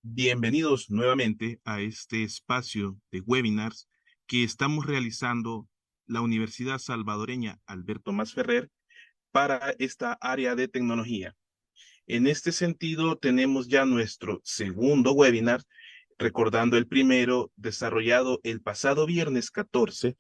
Bienvenidos nuevamente a este espacio de webinars que estamos realizando la Universidad Salvadoreña Alberto Masferrer para esta área de tecnología. En este sentido, tenemos ya nuestro segundo webinar, recordando el primero desarrollado el pasado viernes 14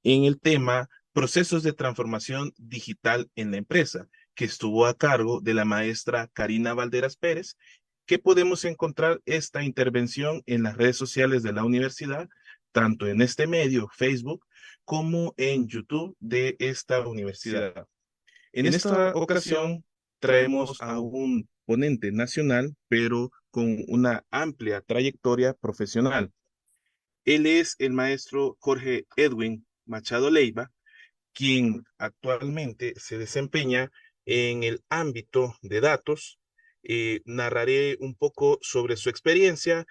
en el tema Procesos de transformación digital en la empresa, que estuvo a cargo de la maestra Karina Valderas Pérez, que podemos encontrar esta intervención en las redes sociales de la universidad, tanto en este medio, Facebook, como en YouTube de esta universidad. En esta ocasión traemos a un ponente nacional, pero con una amplia trayectoria profesional. Él es el maestro Jorge Edwin Machado Leiva, quien actualmente se desempeña en el ámbito de datos. Narraré un poco sobre su experiencia.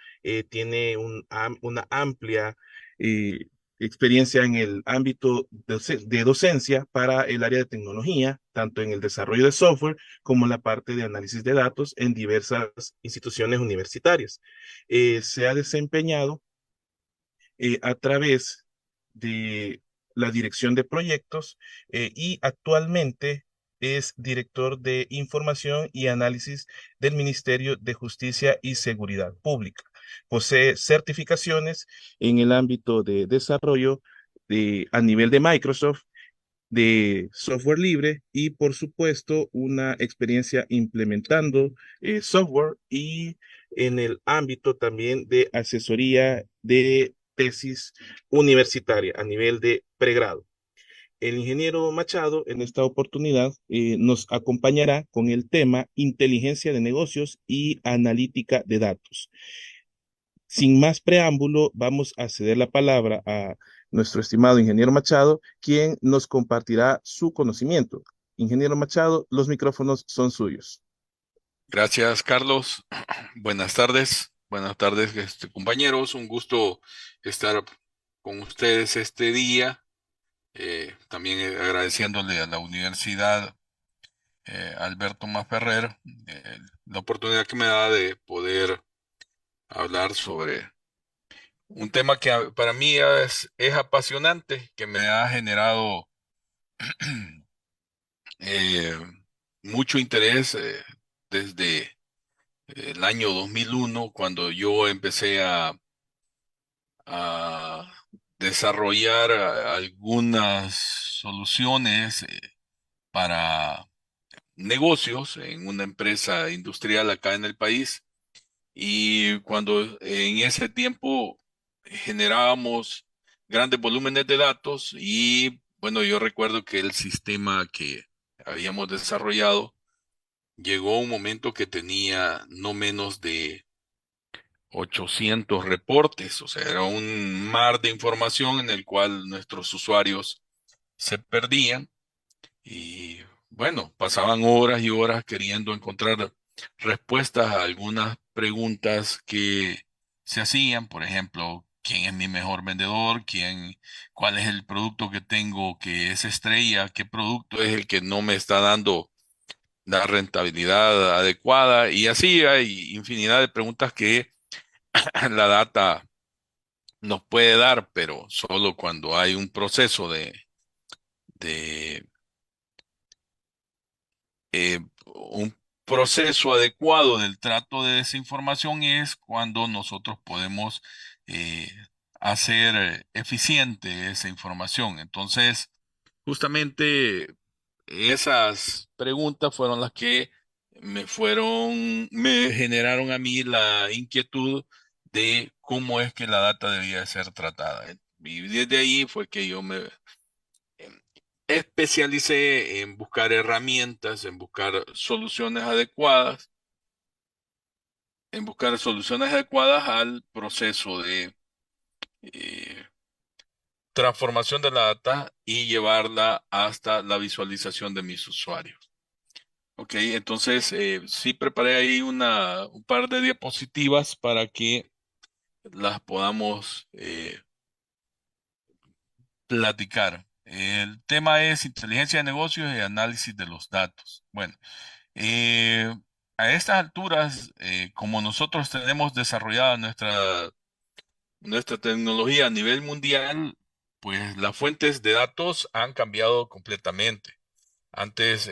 Tiene una amplia eh, experiencia en el ámbito de docencia para el área de tecnología, tanto en el desarrollo de software como en la parte de análisis de datos en diversas instituciones universitarias. Se ha desempeñado a través de la dirección de proyectos y actualmente es director de información y análisis del Ministerio de Justicia y Seguridad Pública. Posee certificaciones en el ámbito de desarrollo a nivel de Microsoft, de software libre y, por supuesto, una experiencia implementando software y en el ámbito también de asesoría de tesis universitaria a nivel de pregrado. El ingeniero Machado en esta oportunidad nos acompañará con el tema inteligencia de negocios y analítica de datos. Sin más preámbulo, vamos a ceder la palabra a nuestro estimado ingeniero Machado, quien nos compartirá su conocimiento. Ingeniero Machado, los micrófonos son suyos. Gracias, Carlos. Buenas tardes, compañeros. Un gusto estar con ustedes este día. También agradeciéndole a la Universidad Alberto Masferrer la oportunidad que me da de poder hablar sobre un tema que para mí es apasionante, que me ha generado eh, mucho interés desde el año 2001, cuando yo empecé a desarrollar algunas soluciones para negocios en una empresa industrial acá en el país. Y cuando en ese tiempo generábamos grandes volúmenes de datos y bueno, yo recuerdo que el sistema que habíamos desarrollado llegó un momento que tenía no menos de 800 reportes, o sea, era un mar de información en el cual nuestros usuarios se perdían y bueno, pasaban horas y horas queriendo encontrar respuestas a algunas preguntas que se hacían, por ejemplo, ¿quién es mi mejor vendedor? ¿Cuál es el producto que tengo que es estrella? ¿Qué producto es el que no me está dando la rentabilidad adecuada? Y así hay infinidad de preguntas que la data nos puede dar, pero solo cuando hay un proceso de un proceso adecuado del trato de esa información es cuando nosotros podemos eh, hacer eficiente esa información. Entonces, justamente esas preguntas fueron las que me generaron a mí la inquietud de cómo es que la data debía de ser tratada. Y desde ahí fue que yo me especialicé en buscar herramientas, en buscar soluciones adecuadas al proceso de eh, transformación de la data y llevarla hasta la visualización de mis usuarios. Ok, entonces sí preparé ahí un par de diapositivas para que las podamos platicar. El tema es inteligencia de negocios y análisis de los datos. Bueno, eh, a estas alturas, como nosotros tenemos desarrollada nuestra tecnología a nivel mundial, pues las fuentes de datos han cambiado completamente. Antes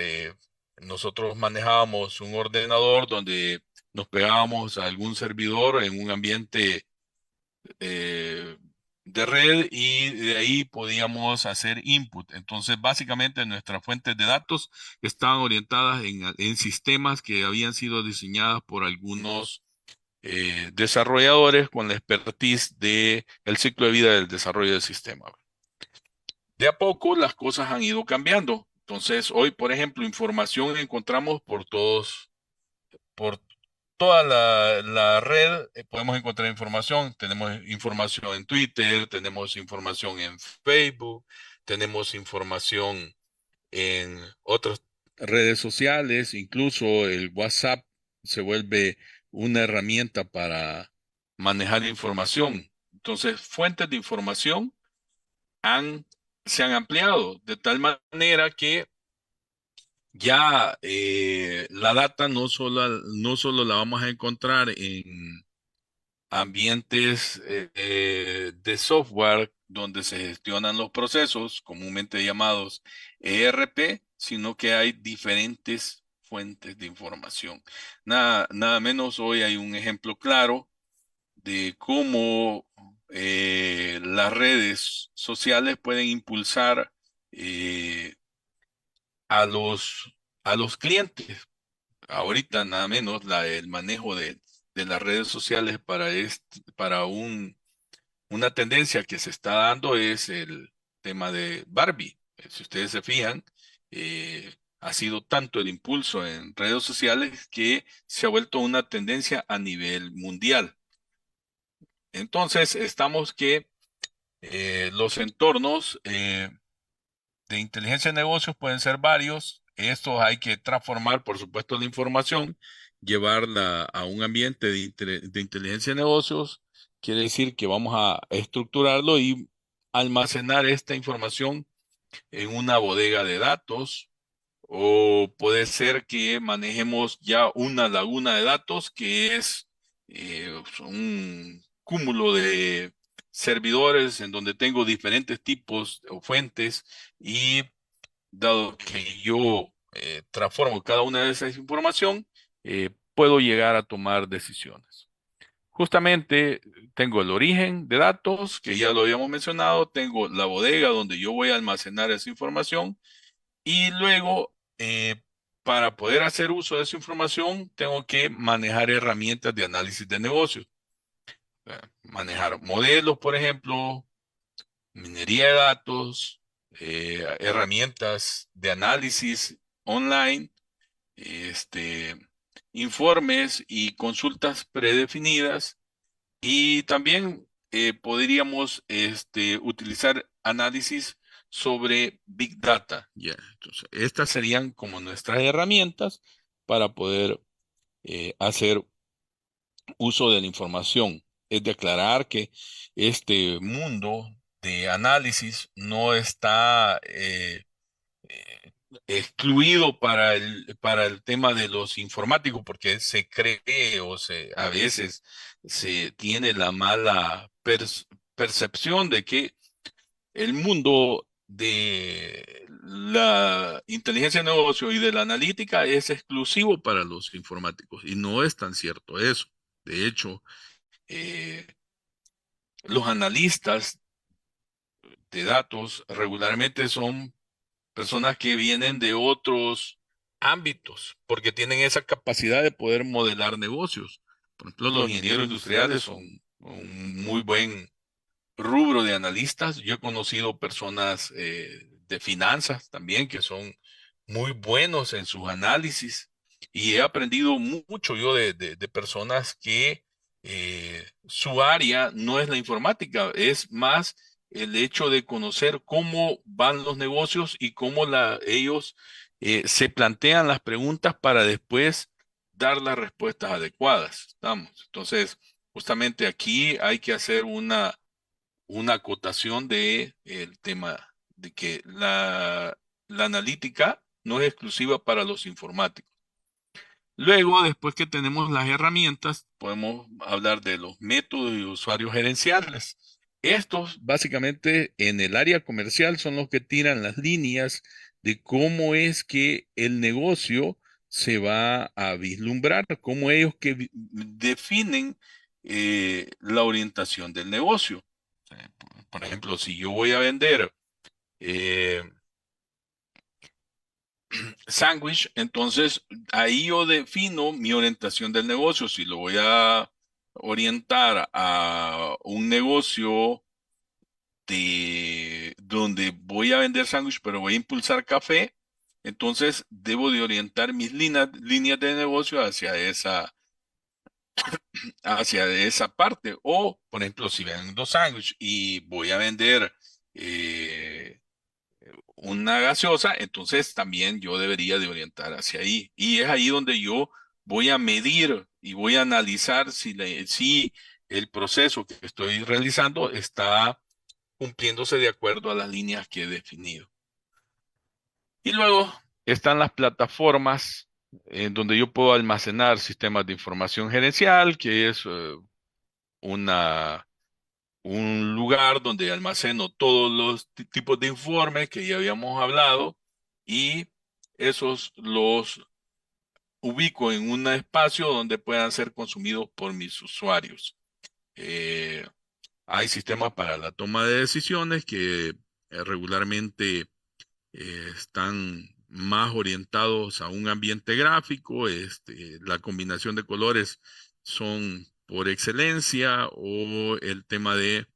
nosotros manejábamos un ordenador donde nos pegábamos a algún servidor en un ambiente eh, de red y de ahí podíamos hacer input. Entonces, básicamente nuestras fuentes de datos estaban orientadas en sistemas que habían sido diseñadas por algunos desarrolladores con la expertise de el ciclo de vida del desarrollo del sistema. De a poco las cosas han ido cambiando. Entonces, hoy, por ejemplo, información encontramos por toda la red, podemos encontrar información. Tenemos información en Twitter, tenemos información en Facebook, tenemos información en otras redes sociales, incluso el WhatsApp se vuelve una herramienta para manejar información. Entonces, fuentes de información han, se han ampliado de tal manera que ya la data no solo la vamos a encontrar en ambientes de software donde se gestionan los procesos, comúnmente llamados ERP, sino que hay diferentes fuentes de información. Nada menos hoy hay un ejemplo claro de cómo las redes sociales pueden impulsar eh, a a los clientes. Ahorita nada menos el manejo de las redes sociales para una tendencia que se está dando es el tema de Barbie. Si ustedes se fijan, ha sido tanto el impulso en redes sociales que se ha vuelto una tendencia a nivel mundial. Entonces, estamos que los entornos de inteligencia de negocios pueden ser varios. Estos hay que transformar, por supuesto, la información, llevarla a un ambiente de inteligencia de negocios. Quiere decir que vamos a estructurarlo y almacenar esta información en una bodega de datos, o puede ser que manejemos ya una laguna de datos que es un cúmulo de servidores en donde tengo diferentes tipos o fuentes, y dado que yo transformo cada una de esas información, puedo llegar a tomar decisiones. Justamente tengo el origen de datos, que ya lo habíamos mencionado, tengo la bodega donde yo voy a almacenar esa información, y luego, para poder hacer uso de esa información, tengo que manejar herramientas de análisis de negocios. Manejar modelos, por ejemplo, minería de datos, herramientas de análisis online, este, informes y consultas predefinidas, y también podríamos utilizar análisis sobre Big Data. Ya, entonces, estas serían como nuestras herramientas para poder hacer uso de la información. Es de aclarar que este mundo de análisis no está excluido para el tema de los informáticos, porque se cree a veces se tiene la mala percepción de que el mundo de la inteligencia de negocio y de la analítica es exclusivo para los informáticos, y no es tan cierto eso. De hecho, eh, los analistas de datos regularmente son personas que vienen de otros ámbitos, porque tienen esa capacidad de poder modelar negocios. Por ejemplo, los ingenieros industriales son un muy buen rubro de analistas. Yo he conocido personas de finanzas también que son muy buenos en sus análisis, y he aprendido mucho yo de personas que su área no es la informática, es más el hecho de conocer cómo van los negocios y cómo ellos se plantean las preguntas para después dar las respuestas adecuadas. ¿Estamos? Entonces, justamente aquí hay que hacer una acotación de el tema de que la analítica no es exclusiva para los informáticos. Luego, después que tenemos las herramientas, podemos hablar de los métodos y usuarios gerenciales. Estos, básicamente, en el área comercial son los que tiran las líneas de cómo es que el negocio se va a vislumbrar, cómo ellos que definen la orientación del negocio. O sea, por ejemplo, si yo voy a vender eh, sándwich, entonces ahí yo defino mi orientación del negocio. Si lo voy a orientar a un negocio de donde voy a vender sándwich, pero voy a impulsar café, entonces debo de orientar mis líneas de negocio hacia esa parte. O, por ejemplo, si vendo sándwich y voy a vender eh, una gaseosa, entonces también yo debería de orientar hacia ahí. Y es ahí donde yo voy a medir y voy a analizar si el proceso que estoy realizando está cumpliéndose de acuerdo a las líneas que he definido. Y luego están las plataformas en donde yo puedo almacenar sistemas de información gerencial, que es una un lugar donde almaceno todos los tipos de informes que ya habíamos hablado y esos los ubico en un espacio donde puedan ser consumidos por mis usuarios. Eh, Hay sistemas para la toma de decisiones que regularmente están más orientados a un ambiente gráfico. La combinación de colores son por excelencia, o el tema de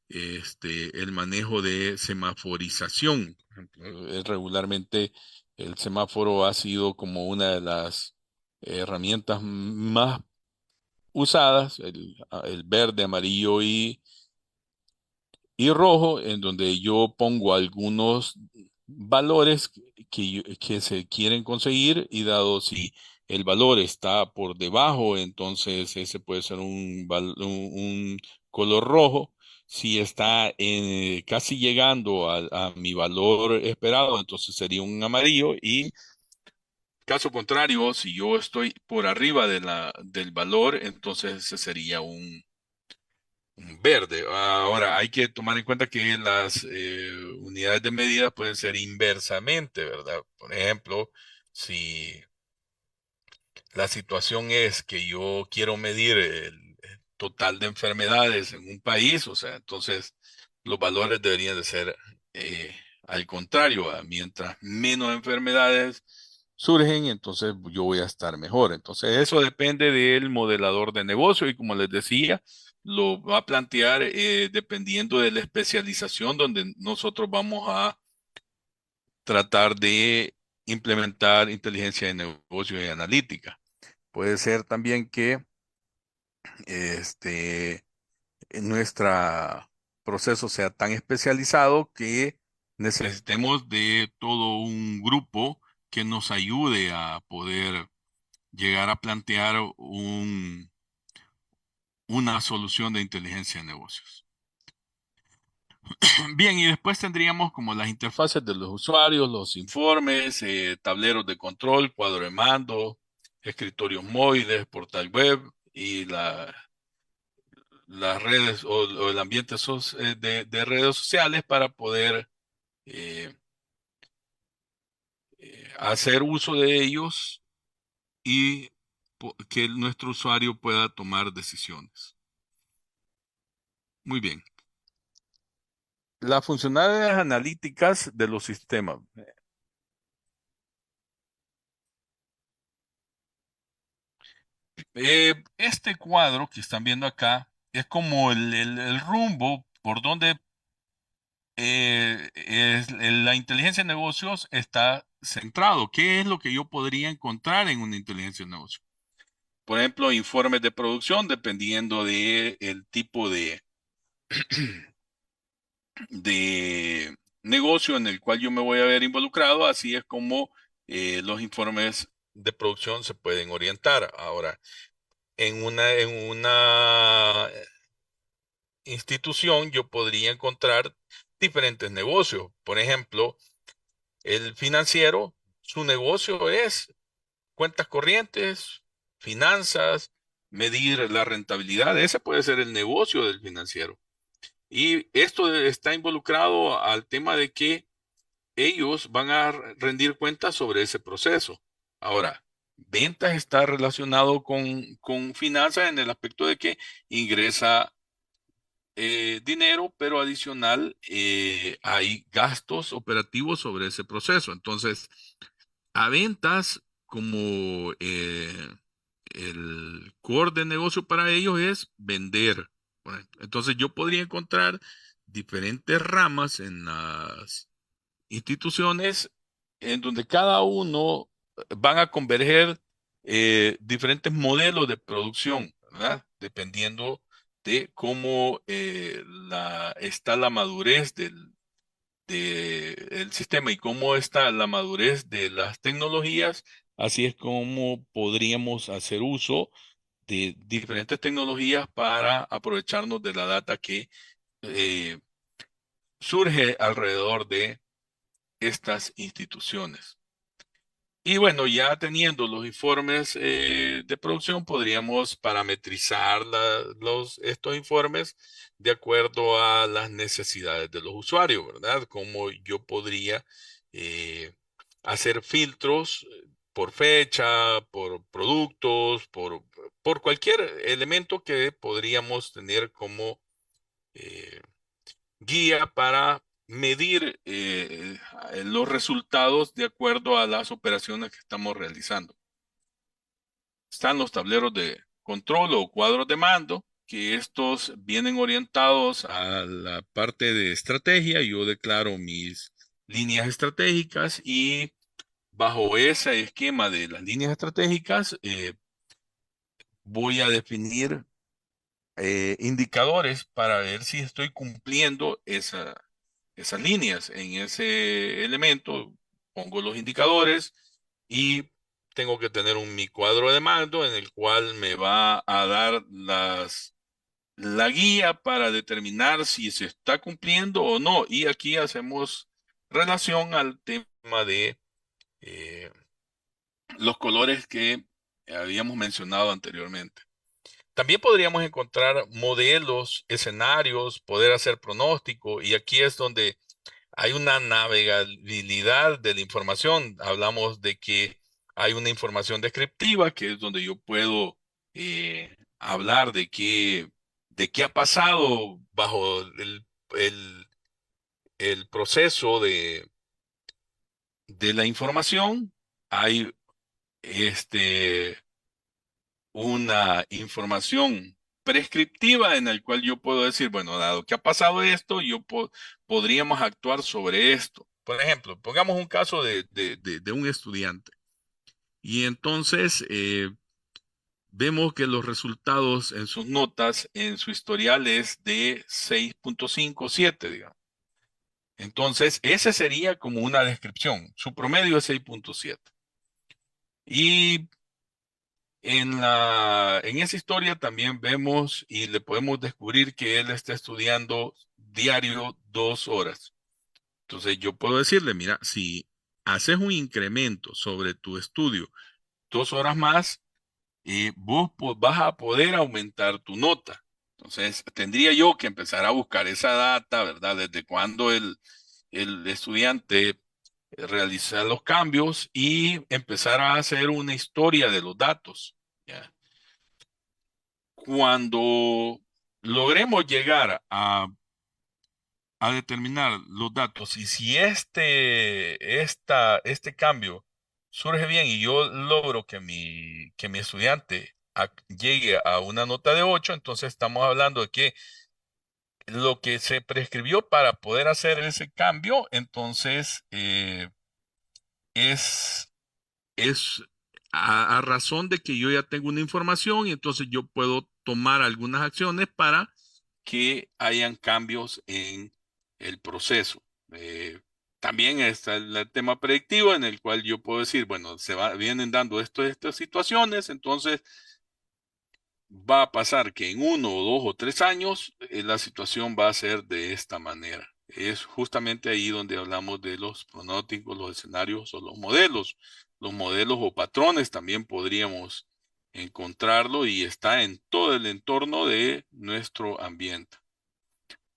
el manejo de semaforización. Regularmente el semáforo ha sido como una de las herramientas más usadas, el verde, amarillo y rojo, en donde yo pongo algunos valores que se quieren conseguir, y dado si el valor está por debajo, entonces ese puede ser un color rojo. Si está casi llegando a mi valor esperado, entonces sería un amarillo. Y caso contrario, si yo estoy por arriba del valor, entonces ese sería un verde. Ahora, hay que tomar en cuenta que las unidades de medida pueden ser inversamente, ¿verdad? Por ejemplo, si la situación es que yo quiero medir el total de enfermedades en un país, o sea, entonces los valores deberían de ser al contrario. Mientras menos enfermedades surgen, entonces yo voy a estar mejor. Entonces eso depende del modelador de negocio, y como les decía, lo va a plantear dependiendo de la especialización donde nosotros vamos a tratar de implementar inteligencia de negocio y analítica. Puede ser también que este, nuestro proceso sea tan especializado que necesitemos de todo un grupo que nos ayude a poder llegar a plantear una solución de inteligencia de negocios. Bien, y después tendríamos como las interfaces de los usuarios, los informes, tableros de control, cuadro de mando, escritorios móviles, portal web y las redes o el ambiente de redes sociales para poder eh, hacer uso de ellos y que nuestro usuario pueda tomar decisiones. Muy bien. Las funcionalidades analíticas de los sistemas. Este cuadro que están viendo acá es como el rumbo por donde la inteligencia de negocios está centrado. ¿Qué es lo que yo podría encontrar en una inteligencia de negocio? Por ejemplo, informes de producción, dependiendo de el tipo de negocio en el cual yo me voy a ver involucrado. Así es como los informes de producción se pueden orientar. Ahora, en una institución yo podría encontrar diferentes negocios. Por ejemplo, el financiero, su negocio es cuentas corrientes, finanzas, medir la rentabilidad. Ese puede ser el negocio del financiero. Y esto está involucrado al tema de que ellos van a rendir cuentas sobre ese proceso. Ahora, ventas está relacionado con finanzas en el aspecto de que ingresa dinero, pero adicional hay gastos operativos sobre ese proceso. Entonces, a ventas, como el core de negocio para ellos es vender. Bueno, entonces yo podría encontrar diferentes ramas en las instituciones en donde cada uno van a converger diferentes modelos de producción, ¿verdad? Dependiendo de cómo está la madurez el sistema y cómo está la madurez de las tecnologías, así es como podríamos hacer uso de diferentes tecnologías para aprovecharnos de la data que eh, surge alrededor de estas instituciones. Y bueno, ya teniendo los informes de producción, podríamos parametrizar estos informes de acuerdo a las necesidades de los usuarios, ¿verdad? Como yo podría eh, hacer filtros por fecha, por productos, por cualquier elemento que podríamos tener como eh, guía para medir los resultados de acuerdo a las operaciones que estamos realizando. Están los tableros de control o cuadros de mando, que estos vienen orientados a la parte de estrategia. Yo declaro mis líneas estratégicas y bajo ese esquema de las líneas estratégicas voy a definir indicadores para ver si estoy cumpliendo esas líneas. En ese elemento pongo los indicadores y tengo que tener mi cuadro de mando en el cual me va a dar la guía para determinar si se está cumpliendo o no. Y aquí hacemos relación al tema de eh, los colores que habíamos mencionado anteriormente. También podríamos encontrar modelos, escenarios, poder hacer pronóstico, y aquí es donde hay una navegabilidad de la información. Hablamos de que hay una información descriptiva, que es donde yo puedo hablar de qué ha pasado bajo el- el proceso de la información. Hay este una información prescriptiva en el cual yo puedo decir, bueno, dado que ha pasado esto, podríamos actuar sobre esto. Por ejemplo, pongamos un caso de un estudiante y entonces vemos que los resultados en sus notas, en su historial es de 6.57, digamos. Entonces, ese sería como una descripción. Su promedio es 6.7. Y en esa historia también vemos y le podemos descubrir que él está estudiando diario 2 horas. Entonces yo puedo decirle, mira, si haces un incremento sobre tu estudio 2 horas más, vos vas a poder aumentar tu nota. Entonces tendría yo que empezar a buscar esa data, ¿verdad? Desde cuando el estudiante realiza los cambios y empezar a hacer una historia de los datos. ¿Ya? Cuando logremos llegar a determinar los datos y si este cambio surge bien y yo logro que mi estudiante llegue a una nota de 8, entonces estamos hablando de que lo que se prescribió para poder hacer ese cambio, entonces es es a razón de que yo ya tengo una información y entonces yo puedo tomar algunas acciones para que hayan cambios en el proceso. Eh, También está el tema predictivo en el cual yo puedo decir, bueno, vienen dando estas situaciones, entonces va a pasar que en 1 o 2 o 3 años la situación va a ser de esta manera. Es justamente ahí donde hablamos de los pronósticos, los escenarios o los modelos los modelos o patrones también podríamos encontrarlo y está en todo el entorno de nuestro ambiente.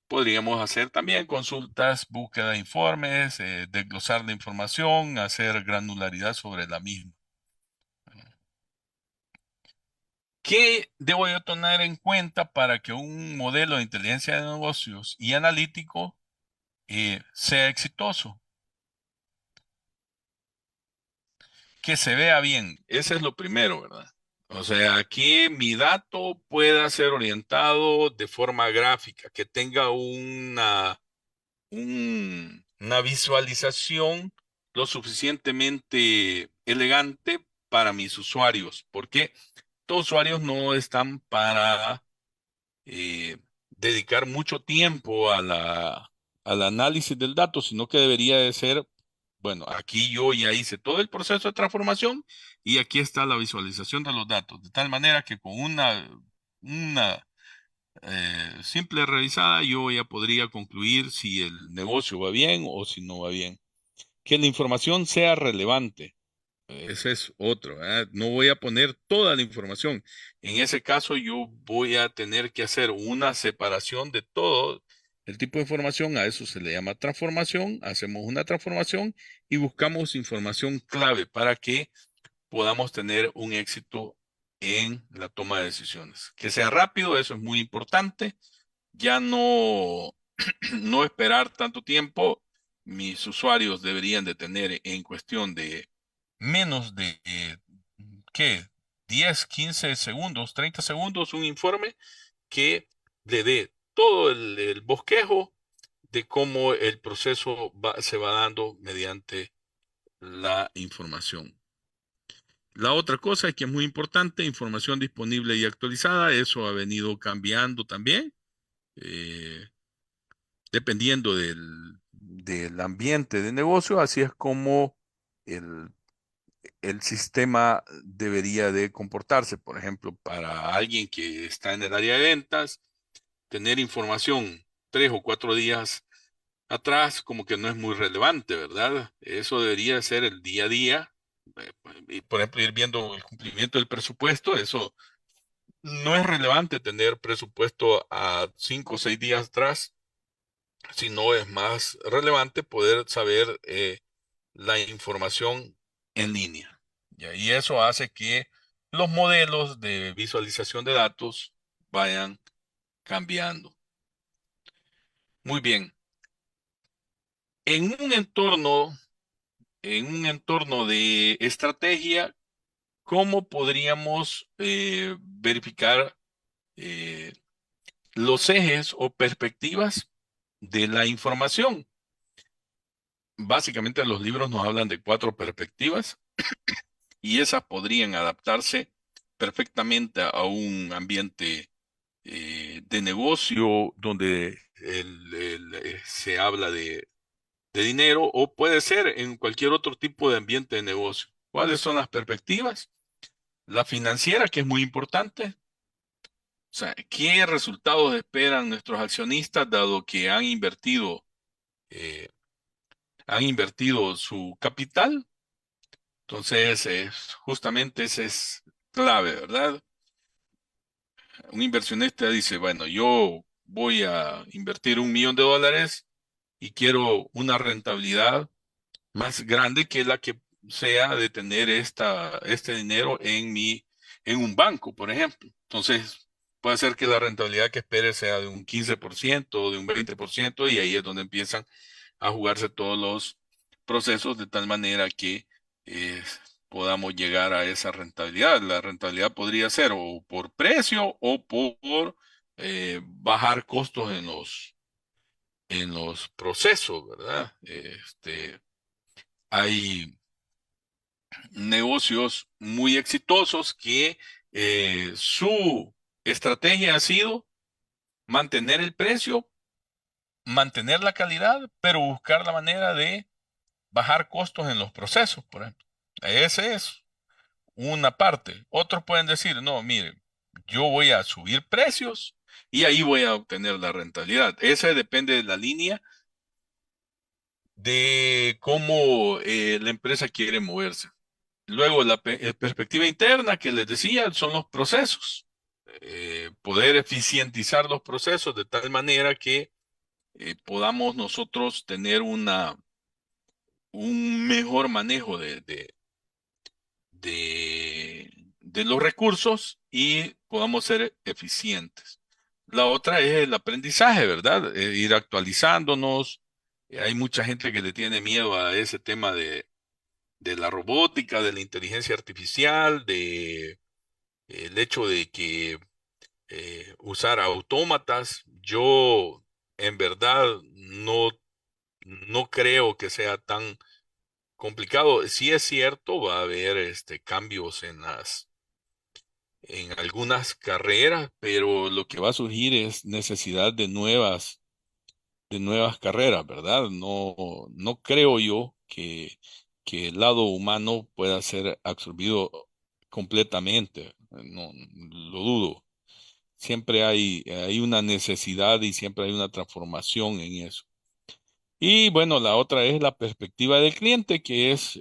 Podríamos hacer también consultas, búsqueda de informes, desglosar la información, hacer granularidad sobre la misma. ¿Qué debo yo tener en cuenta para que un modelo de inteligencia de negocios y analítico sea exitoso? Que se vea bien. Ese es lo primero, ¿verdad? O sea, que mi dato pueda ser orientado de forma gráfica, que tenga una visualización lo suficientemente elegante para mis usuarios, porque todos usuarios no están para eh, dedicar mucho tiempo al análisis del dato, sino que debería de ser, bueno, aquí yo ya hice todo el proceso de transformación y aquí está la visualización de los datos, de tal manera que con una simple revisada yo ya podría concluir si el negocio va bien o si no va bien. Que la información sea relevante. Ese es otro, ¿verdad? No voy a poner toda la información. En ese caso, yo voy a tener que hacer una separación de todo el tipo de información. A eso se le llama transformación. Hacemos una transformación y buscamos información clave para que podamos tener un éxito en la toma de decisiones. Que sea rápido, eso es muy importante. Ya no, no esperar tanto tiempo. Mis usuarios deberían de tener en cuestión de menos de, ¿qué? 10, 15 segundos, 30 segundos, un informe que le dé todo el bosquejo de cómo el proceso se va dando mediante la información. La otra cosa es que es muy importante, información disponible y actualizada, eso ha venido cambiando también, eh, dependiendo del ambiente de negocio, así es como el el sistema debería de comportarse. Por ejemplo, para alguien que está en el área de ventas, tener información 3 o 4 días atrás como que no es muy relevante, ¿verdad? Eso debería ser el día a día. Y, por ejemplo, ir viendo el cumplimiento del presupuesto, eso no es relevante tener presupuesto a 5 o 6 días atrás, sino es más relevante poder saber la información en línea. ¿Ya? Y eso hace que los modelos de visualización de datos vayan cambiando. Muy bien. En un entorno, en un entorno de estrategia, ¿cómo podríamos verificar eh, los ejes o perspectivas de la información? Básicamente los libros nos hablan de 4 perspectivas y esas podrían adaptarse perfectamente a un ambiente de negocio donde se habla de dinero o puede ser en cualquier otro tipo de ambiente de negocio. ¿Cuáles son las perspectivas? La financiera, que es muy importante. O sea, ¿qué resultados esperan nuestros accionistas dado que eh, han invertido su capital? Entonces, justamente ese es clave, ¿verdad? Un inversionista dice, bueno, yo voy a invertir $1 millón y quiero una rentabilidad más grande que la que sea de tener este dinero en un banco, por ejemplo. Entonces, puede ser que la rentabilidad que espere sea de un 15% o de un 20% y ahí es donde empiezan a jugarse todos los procesos de tal manera que eh, podamos llegar a esa rentabilidad. La rentabilidad podría ser o por precio o por bajar costos en los procesos, ¿verdad? Hay negocios muy exitosos que su estrategia ha sido mantener el precio, mantener la calidad, pero buscar la manera de bajar costos en los procesos, por ejemplo. Ese es una parte. Otros pueden decir, no, mire, yo voy a subir precios y ahí voy a obtener la rentabilidad. Esa depende de la línea de cómo la empresa quiere moverse. Luego, la perspectiva interna que les decía son los procesos. Poder eficientizar los procesos de tal manera que podamos nosotros tener un mejor manejo de los recursos y podamos ser eficientes. La otra es el aprendizaje, ¿verdad? Ir actualizándonos. Hay mucha gente que le tiene miedo a ese tema de la robótica, de la inteligencia artificial, el hecho de que usar autómatas. Yo en verdad no creo que sea tan complicado. Sí es cierto, va a haber cambios en algunas carreras, pero lo que va a surgir es necesidad de nuevas carreras, ¿verdad? No creo yo que el lado humano pueda ser absorbido completamente. No, lo dudo. Siempre hay una necesidad y siempre hay una transformación en eso. Y bueno, la otra es la perspectiva del cliente, que es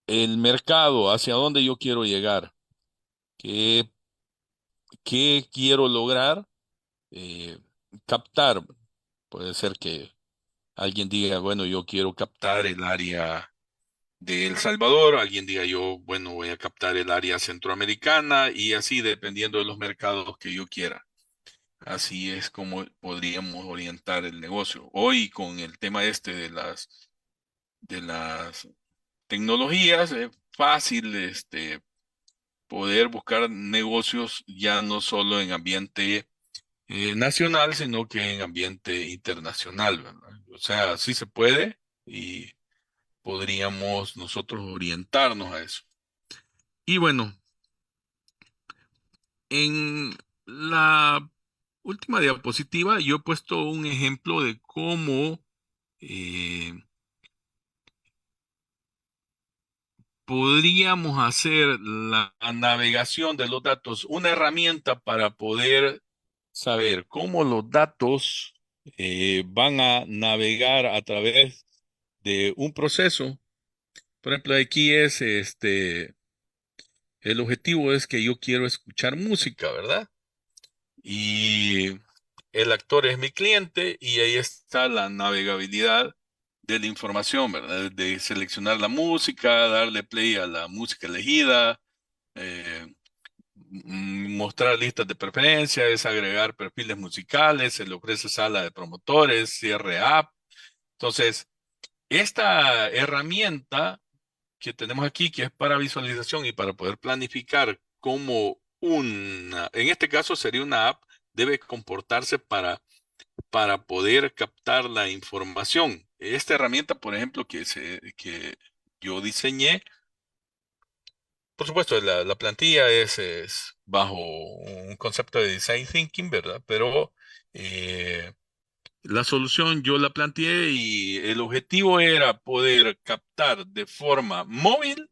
el mercado, hacia dónde yo quiero llegar, qué, qué quiero lograr, eh, captar. Puede ser que alguien diga, bueno, yo quiero captar el área de El Salvador, alguien diga yo, bueno, voy a captar el área centroamericana y así dependiendo de los mercados que yo quiera. Así es como podríamos orientar el negocio. Hoy con el tema de las tecnologías, es fácil poder buscar negocios ya no solo en ambiente nacional, sino que en ambiente internacional, ¿verdad? O sea, sí se puede y podríamos nosotros orientarnos a eso. Y bueno, en la última diapositiva yo he puesto un ejemplo de cómo eh, podríamos hacer la navegación de los datos una herramienta para poder saber cómo los datos van a navegar a través de un proceso. Por ejemplo, aquí es el objetivo es que yo quiero escuchar música, ¿verdad? Y el actor es mi cliente y ahí está la navegabilidad de la información, ¿verdad? De seleccionar la música, darle play a la música elegida, eh, mostrar listas de preferencias, agregar perfiles musicales, se le ofrece sala de promotores, cierre app. Entonces, esta herramienta que tenemos aquí, que es para visualización y para poder planificar cómo en este caso sería una app, debe comportarse para poder captar la información. Esta herramienta, por ejemplo, que yo diseñé, por supuesto, la plantilla es bajo un concepto de design thinking, ¿verdad? Pero la solución yo la planteé y el objetivo era poder captar de forma móvil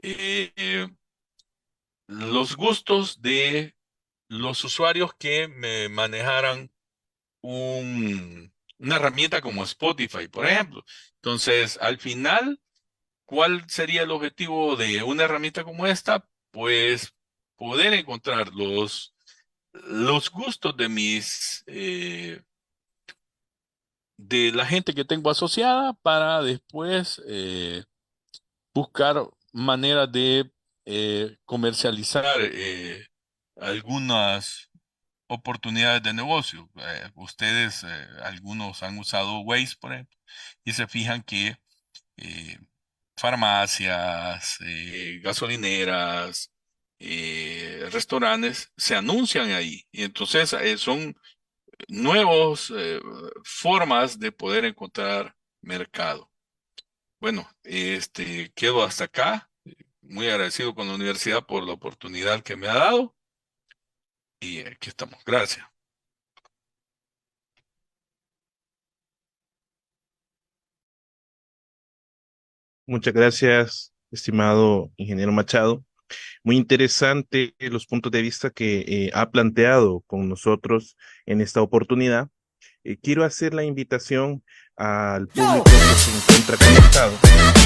eh, los gustos de los usuarios que me manejaran una herramienta como Spotify, por ejemplo. Entonces, al final, ¿cuál sería el objetivo de una herramienta como esta? Pues poder encontrar los gustos de de la gente que tengo asociada para después buscar maneras de comercializar algunas oportunidades de negocio. Ustedes, algunos han usado Waze, por ejemplo, y se fijan que eh, farmacias, gasolineras, restaurantes se anuncian ahí. Y entonces son nuevos formas de poder encontrar mercado. Bueno, quedo hasta acá. Muy agradecido con la universidad por la oportunidad que me ha dado y aquí estamos. Gracias. Muchas gracias, estimado ingeniero Machado. Muy interesante los puntos de vista que ha planteado con nosotros en esta oportunidad. Quiero hacer la invitación al público que se encuentra conectado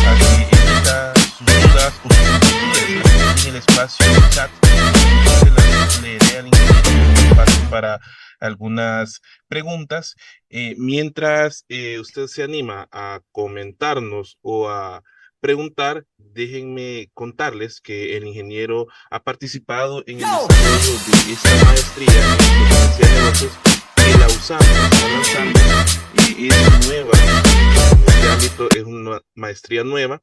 a que emita sus dudas o sus inquietudes en el espacio de chat. Se las leeré al ingeniero espacio para algunas preguntas. Mientras usted se anima a comentarnos o a preguntar, déjenme contarles que el ingeniero ha participado en el desarrollo de esta maestría en inteligencia de negocios que la usamos, está lanzando, es nueva, en este ámbito es una maestría nueva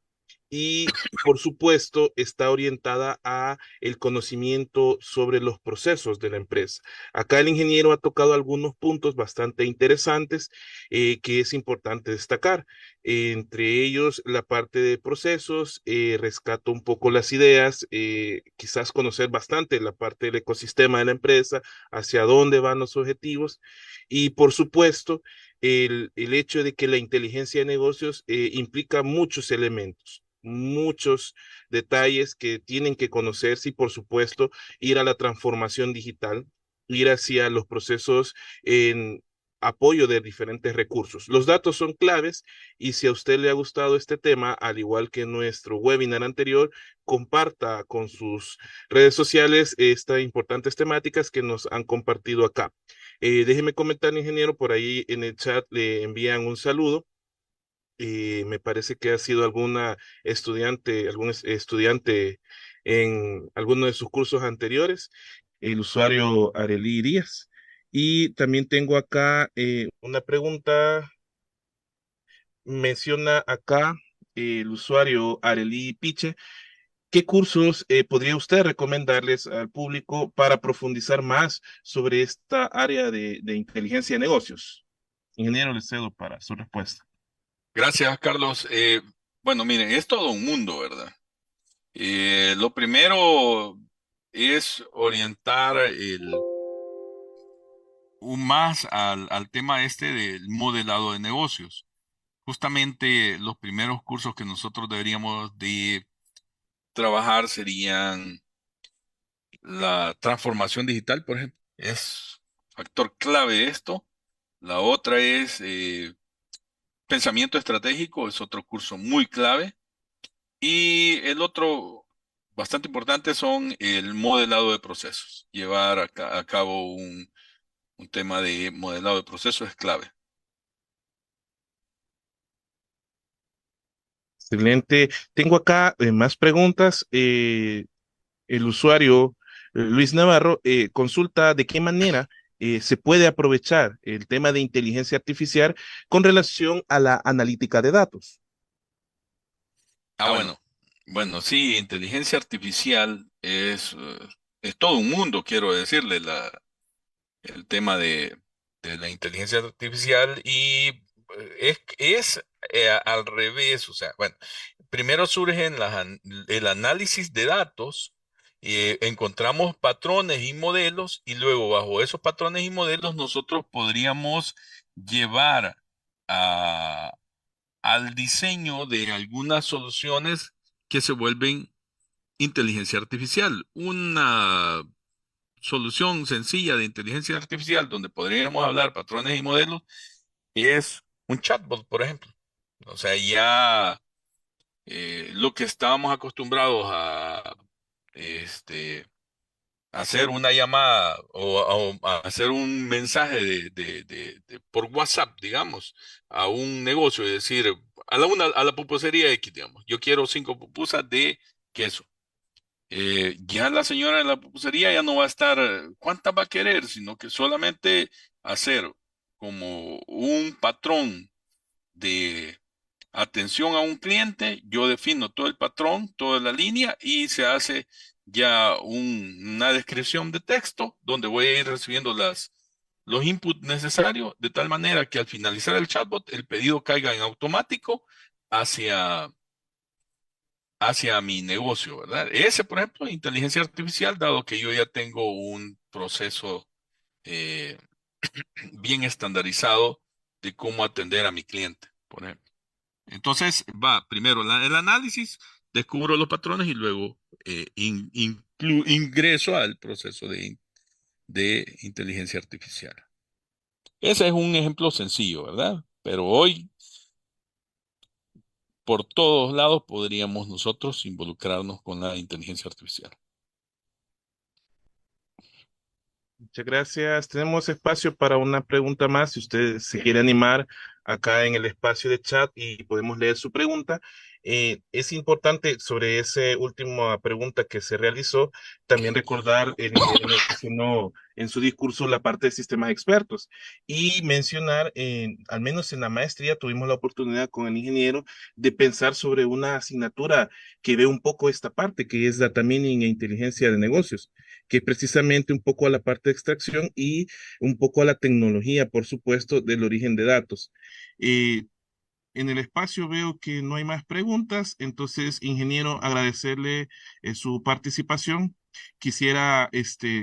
y por supuesto está orientada a el conocimiento sobre los procesos de la empresa. Acá el ingeniero ha tocado algunos puntos bastante interesantes que es importante destacar. Entre ellos, la parte de procesos, rescato un poco las ideas, quizás conocer bastante la parte del ecosistema de la empresa, hacia dónde van los objetivos y, por supuesto, el hecho de que la inteligencia de negocios implica muchos elementos, muchos detalles que tienen que conocerse y, por supuesto, ir a la transformación digital, ir hacia los procesos en apoyo de diferentes recursos. Los datos son claves y si a usted le ha gustado este tema, al igual que nuestro webinar anterior, comparta con sus redes sociales estas importantes temáticas que nos han compartido acá. Déjeme comentar, ingeniero, por ahí en el chat le envían un saludo. Me parece que ha sido algún estudiante en alguno de sus cursos anteriores, el usuario Arely Díaz. Y también tengo acá una pregunta, menciona acá el usuario Arely Piche. ¿Qué cursos podría usted recomendarles al público para profundizar más sobre esta área de inteligencia de negocios? Ingeniero, le cedo para su respuesta. Gracias, Carlos. Bueno, miren, es todo un mundo, ¿verdad? Lo primero es orientar más al tema este del modelado de negocios. Justamente los primeros cursos que nosotros deberíamos de trabajar serían la transformación digital, por ejemplo. Es factor clave de esto. La otra es pensamiento estratégico, es otro curso muy clave. Y el otro bastante importante son el modelado de procesos. Llevar a cabo un tema de modelado de procesos es clave. Excelente. Tengo acá más preguntas. El usuario Luis Navarro consulta de qué manera se puede aprovechar el tema de inteligencia artificial con relación a la analítica de datos. Ah, bueno. Bueno, sí, inteligencia artificial es todo un mundo, quiero decirle, el tema de la inteligencia artificial y es al revés, o sea, bueno, primero surge el análisis de datos, encontramos patrones y modelos y luego bajo esos patrones y modelos nosotros podríamos llevar a, al diseño de algunas soluciones que se vuelven inteligencia artificial. Una solución sencilla de inteligencia artificial donde podríamos hablar patrones y modelos es un chatbot, por ejemplo. O sea, ya lo que estábamos acostumbrados a este, hacer una llamada o a hacer un mensaje por WhatsApp, digamos, a un negocio y decir a la pupusería X, digamos, yo quiero 5 pupusas de queso. Ya la señora de la pupusería ya no va a estar, ¿cuántas va a querer? Sino que solamente hacer como un patrón de atención a un cliente, yo defino todo el patrón, toda la línea y se hace ya una descripción de texto donde voy a ir recibiendo los inputs necesarios de tal manera que al finalizar el chatbot el pedido caiga en automático hacia mi negocio, ¿verdad? Ese, por ejemplo, inteligencia artificial, dado que yo ya tengo un proceso eh, bien estandarizado de cómo atender a mi cliente, por ejemplo. Entonces, va primero el análisis, descubro los patrones y luego ingreso al proceso de inteligencia artificial. Ese es un ejemplo sencillo, ¿verdad? Pero hoy por todos lados podríamos nosotros involucrarnos con la inteligencia artificial. Muchas gracias. Tenemos espacio para una pregunta más. Si usted se quiere animar acá en el espacio de chat y podemos leer su pregunta. Es importante sobre esa última pregunta que se realizó, también recordar, el ingeniero mencionó en su discurso la parte de sistemas expertos y mencionar, al menos en la maestría, tuvimos la oportunidad con el ingeniero de pensar sobre una asignatura que ve un poco esta parte, que es Data Mining e Inteligencia de Negocios, que es precisamente un poco a la parte de extracción y un poco a la tecnología, por supuesto, del origen de datos. Eh, en el espacio veo que no hay más preguntas, entonces, ingeniero, agradecerle su participación. Quisiera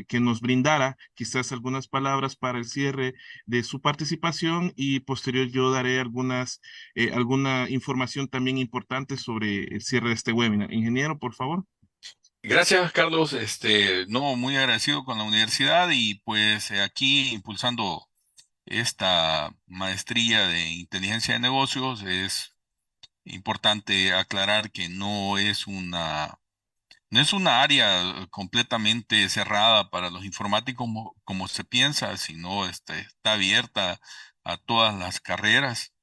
que nos brindara quizás algunas palabras para el cierre de su participación y posterior yo daré alguna información también importante sobre el cierre de este webinar. Ingeniero, por favor. Gracias, Carlos. No, muy agradecido con la universidad y pues aquí impulsando esta maestría de inteligencia de negocios. Es importante aclarar que no es una área completamente cerrada para los informáticos como se piensa, sino está abierta a todas las carreras.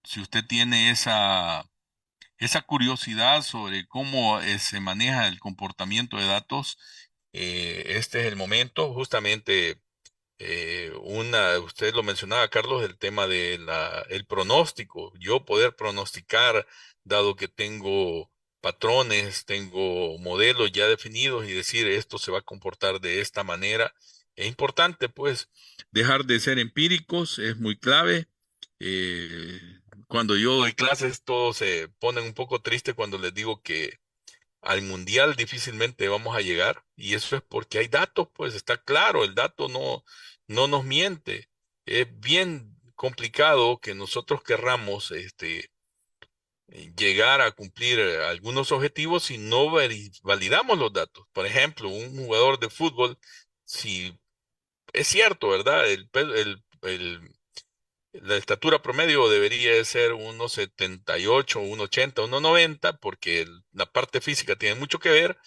Si usted tiene esa curiosidad sobre cómo se maneja el comportamiento de datos, este es el momento. Justamente, usted lo mencionaba, Carlos, el tema de el pronóstico. Yo poder pronosticar, dado que tengo patrones, tengo modelos ya definidos y decir esto se va a comportar de esta manera. Es importante, pues, dejar de ser empíricos, es muy clave. Eh, Cuando yo doy clases, todos se ponen un poco tristes cuando les digo que al mundial difícilmente vamos a llegar, y eso es porque hay datos, pues está claro, el dato no nos miente. Es bien complicado que nosotros querramos llegar a cumplir algunos objetivos si no validamos los datos. Por ejemplo, un jugador de fútbol, si es cierto, ¿verdad? La estatura promedio debería de ser 1,78, 1,80, 1,90, porque la parte física tiene mucho que ver.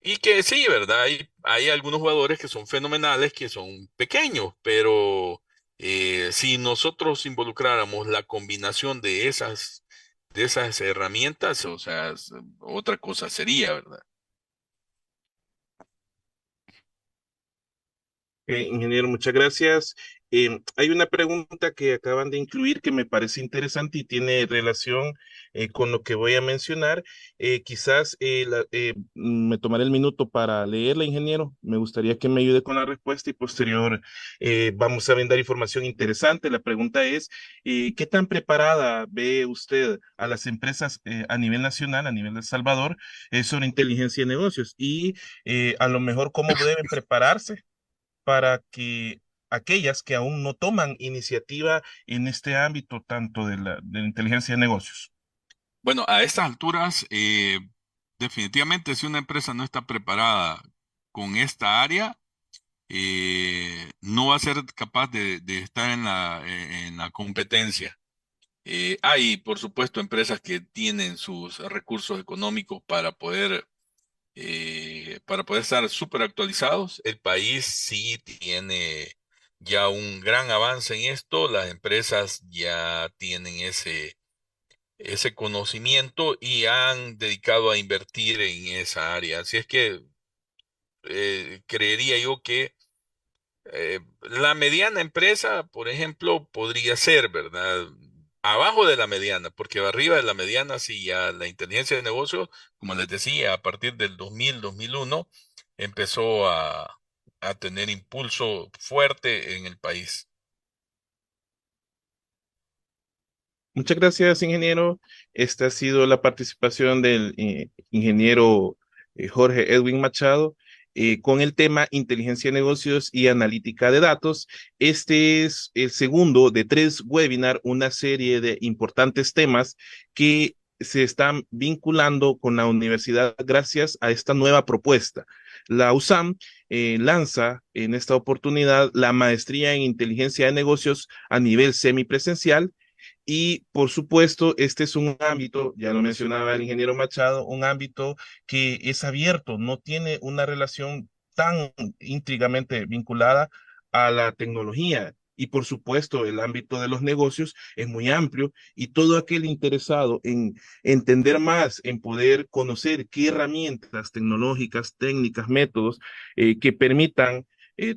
Y que sí, ¿verdad? Hay algunos jugadores que son fenomenales, que son pequeños, pero si nosotros involucráramos la combinación de esas herramientas, o sea, otra cosa sería, ¿verdad? Ingeniero, muchas gracias. Hay una pregunta que acaban de incluir que me parece interesante y tiene relación con lo que voy a mencionar. Quizás me tomaré el minuto para leerla, ingeniero. Me gustaría que me ayude con la respuesta y posterior vamos a brindar información interesante. La pregunta es, ¿qué tan preparada ve usted a las empresas a nivel nacional, a nivel de El Salvador, sobre inteligencia de negocios? Y a lo mejor, ¿cómo deben prepararse para que aquellas que aún no toman iniciativa en este ámbito tanto de la inteligencia de negocios? Bueno, a estas alturas, definitivamente si una empresa no está preparada con esta área, no va a ser capaz de estar en la competencia. Hay, por supuesto, empresas que tienen sus recursos económicos para poder estar súper actualizados. El país sí tiene ya un gran avance en esto. Las empresas ya tienen ese conocimiento y han dedicado a invertir en esa área. Así es que creería yo que la mediana empresa, por ejemplo, podría ser, ¿verdad? Abajo de la mediana, porque arriba de la mediana sí ya la inteligencia de negocios, como les decía, a partir del 2000, 2001, empezó a tener impulso fuerte en el país. Muchas gracias, ingeniero. Esta ha sido la participación del ingeniero Jorge Edwin Machado con el tema inteligencia de negocios y analítica de datos. Este es el segundo de 3 webinars, una serie de importantes temas que se están vinculando con la universidad gracias a esta nueva propuesta. La USAM lanza en esta oportunidad la maestría en inteligencia de negocios a nivel semipresencial Y por supuesto, este es un ámbito, ya lo mencionaba el ingeniero Machado, un ámbito que es abierto, no tiene una relación tan íntrigamente vinculada a la tecnología. Y por supuesto, el ámbito de los negocios es muy amplio y todo aquel interesado en entender más, en poder conocer qué herramientas tecnológicas, técnicas, métodos que permitan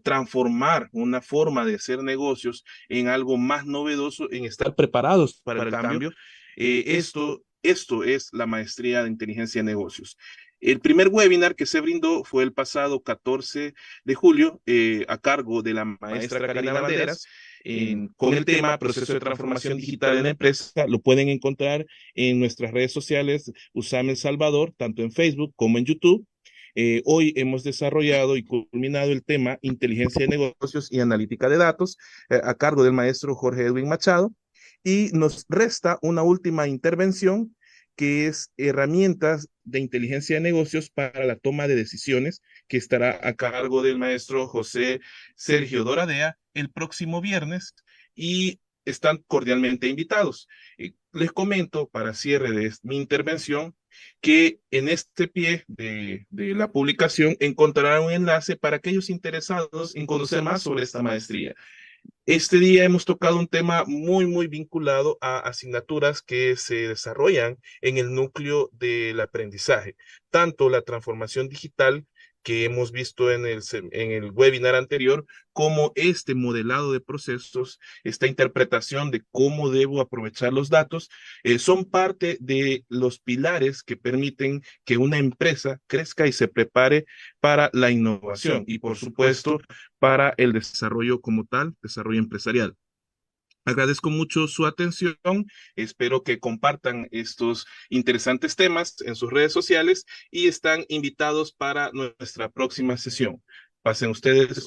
transformar una forma de hacer negocios en algo más novedoso, en estar preparados para el cambio. Esto es la maestría de inteligencia de negocios. El primer webinar que se brindó fue el pasado 14 de julio a cargo de la maestra Karina Valderas con el tema proceso de transformación digital en la empresa. Lo pueden encontrar en nuestras redes sociales Usame El Salvador, tanto en Facebook como en YouTube. Hoy hemos desarrollado y culminado el tema inteligencia de negocios y analítica de datos a cargo del maestro Jorge Edwin Machado. Y nos resta una última intervención que es herramientas de inteligencia de negocios para la toma de decisiones, que estará a cargo del maestro José Sergio Doradea el próximo viernes y están cordialmente invitados. Les comento para cierre de mi intervención que en este pie de la publicación encontrarán un enlace para aquellos interesados en conocer más sobre esta maestría. Este día hemos tocado un tema muy vinculado a asignaturas que se desarrollan en el núcleo del aprendizaje, tanto la transformación digital que hemos visto en el webinar anterior, como este modelado de procesos, esta interpretación de cómo debo aprovechar los datos, son parte de los pilares que permiten que una empresa crezca y se prepare para la innovación y, por supuesto, para el desarrollo como tal, desarrollo empresarial. Agradezco mucho su atención. Espero que compartan estos interesantes temas en sus redes sociales y están invitados para nuestra próxima sesión. Pasen ustedes